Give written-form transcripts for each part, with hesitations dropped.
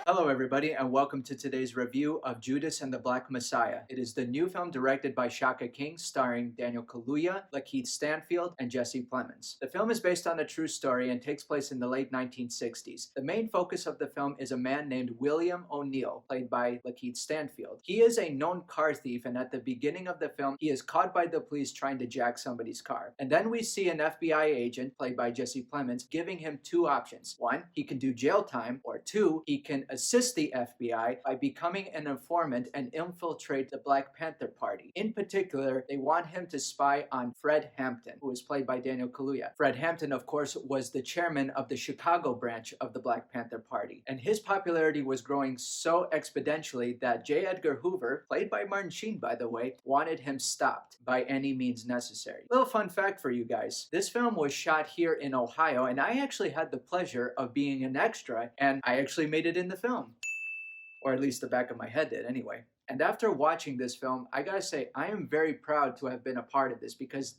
Hello, everybody, and welcome to today's review of Judas and the Black Messiah. It is the new film directed by Shaka starring Daniel Kaluuya, Lakeith Stanfield, and Jesse Plemons. The film is based on a true story and takes place in the late 1960s. The main focus of the film is a man named William O'Neill, played by Lakeith Stanfield. He is a known car thief, and at the beginning of the film, he is caught by the police trying to jack somebody's car. And then we see an FBI agent, played by Jesse Plemons, giving him two options. One, he can do jail time, or two, he can assist the FBI by becoming an informant and infiltrate the Black Panther Party. In particular, they want him to spy on Fred Hampton, who is played by Daniel Kaluuya. Fred Hampton, of course, was the chairman of the Chicago branch of the Black Panther Party, and his popularity was growing so exponentially that J. Edgar Hoover, played by Martin Sheen, by the way, wanted him stopped by any means necessary. Little fun fact for you guys, this film was shot here in Ohio, and I actually had the pleasure of being an extra, and I actually made it in the film. Or at least the back of my head did anyway. And after watching this film, I gotta say, I am very proud to have been a part of this because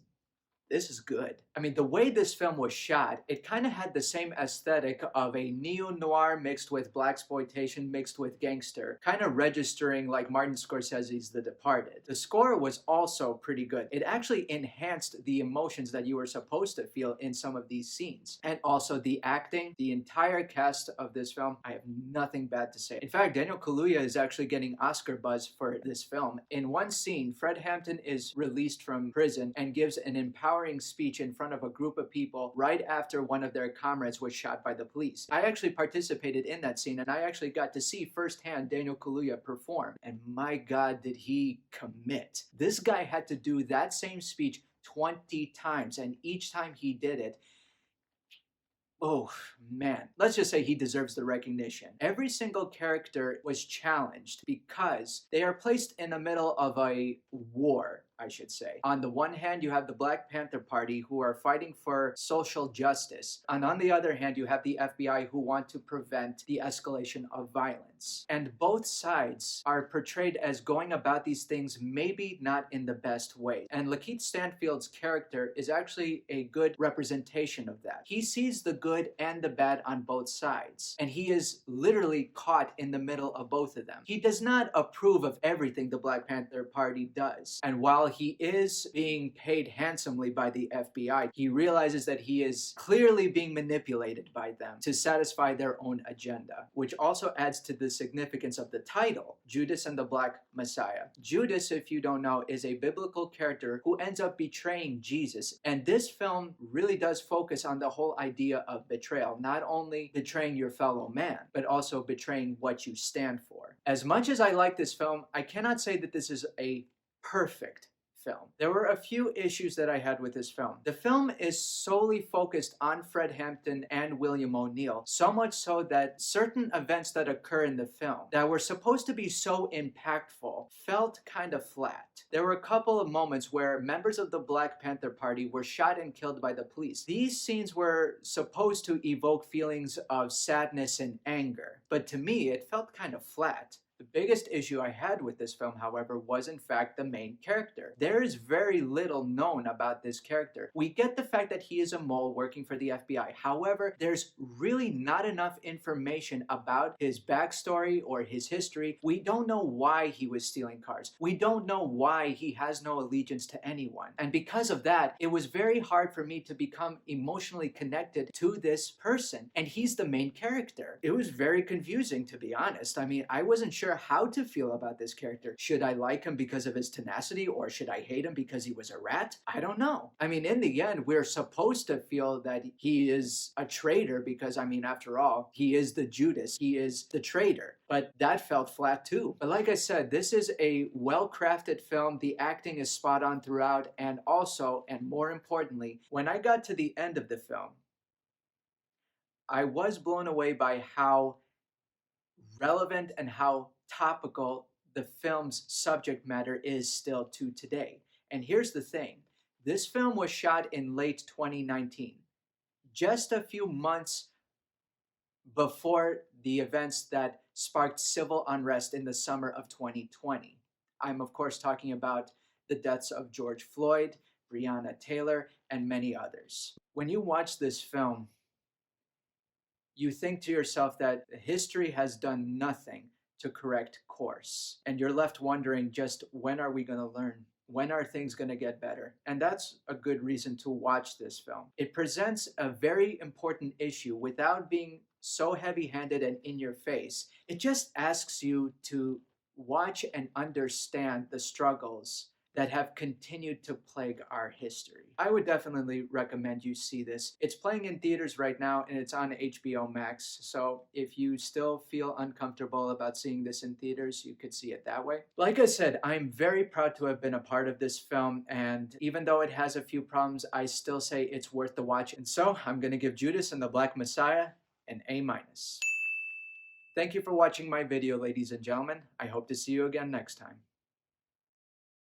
this is good. I mean, the way this film was shot, it kind of had the same aesthetic of a neo-noir mixed with blaxploitation mixed with gangster, kind of registering like Martin Scorsese's The Departed. The score was also pretty good. It actually enhanced the emotions that you were supposed to feel in some of these scenes. And also the acting, the entire cast of this film, I have nothing bad to say. In fact, Daniel Kaluuya is actually getting Oscar buzz for this film. In one scene, Fred Hampton is released from prison and gives an empowering speech in front of a group of people right after one of their comrades was shot by the police. I actually participated in that scene, and I actually got to see firsthand Daniel Kaluuya perform, and my God, did he commit. This guy had to do that same speech 20 times, and each time he did it, oh man, let's just say he deserves the recognition. Every single character was challenged because they are placed in the middle of a war, I should say. On the one hand, you have the Black Panther Party who are fighting for social justice. And on the other hand, you have the FBI who want to prevent the escalation of violence. And both sides are portrayed as going about these things maybe not in the best way. And Lakeith Stanfield's character is actually a good representation of that. He sees the good and the bad on both sides. And he is literally caught in the middle of both of them. He does not approve of everything the Black Panther Party does. And while he is being paid handsomely by the FBI, he realizes that he is clearly being manipulated by them to satisfy their own agenda, which also adds to the significance of the title, Judas and the Black Messiah. Judas, if you don't know, is a biblical character who ends up betraying Jesus. And this film really does focus on the whole idea of betrayal, not only betraying your fellow man, but also betraying what you stand for. As much as I like this film, I cannot say that this is a perfect film. There were a few issues that I had with this film. The film is solely focused on Fred Hampton and William O'Neill, so much so that certain events that occur in the film that were supposed to be so impactful felt kind of flat. There were a couple of moments where members of the Black Panther Party were shot and killed by the police. These scenes were supposed to evoke feelings of sadness and anger, but to me, it felt kind of flat. The biggest issue I had with this film, however, was in fact the main character. There is very little known about this character. We get the fact that he is a mole working for the FBI. However, there's really not enough information about his backstory or his history. We don't know why he was stealing cars. We don't know why he has no allegiance to anyone. And because of that, it was very hard for me to become emotionally connected to this person. And he's the main character. It was very confusing, to be honest. I mean, I wasn't sure how to feel about this character. Should I like him because of his tenacity, or should I hate him because he was a rat? I don't know. I mean, in the end, we're supposed to feel that he is a traitor because, I mean, after all, he is the Judas. He is the traitor. But that felt flat too. But like I said, this is a well-crafted film. The acting is spot on throughout. And also, and more importantly, when I got to the end of the film, I was blown away by how relevant and how topical the film's subject matter is still to today. And here's the thing. This film was shot in late 2019, just a few months before the events that sparked civil unrest in the summer of 2020. I'm of course talking about the deaths of George Floyd, Breonna Taylor, and many others. When you watch this film, you think to yourself that history has done nothing to correct course. And you're left wondering just when are we going to learn? When are things going to get better? And that's a good reason to watch this film. It presents a very important issue without being so heavy-handed and in your face. It just asks you to watch and understand the struggles that have continued to plague our history. I would definitely recommend you see this. It's playing in theaters right now and it's on HBO Max. So if you still feel uncomfortable about seeing this in theaters, you could see it that way. Like I said, I'm very proud to have been a part of this film, and even though it has a few problems, I still say it's worth the watch. And so I'm gonna give Judas and the Black Messiah an A-. Thank you for watching my video, ladies and gentlemen. I hope to see you again next time.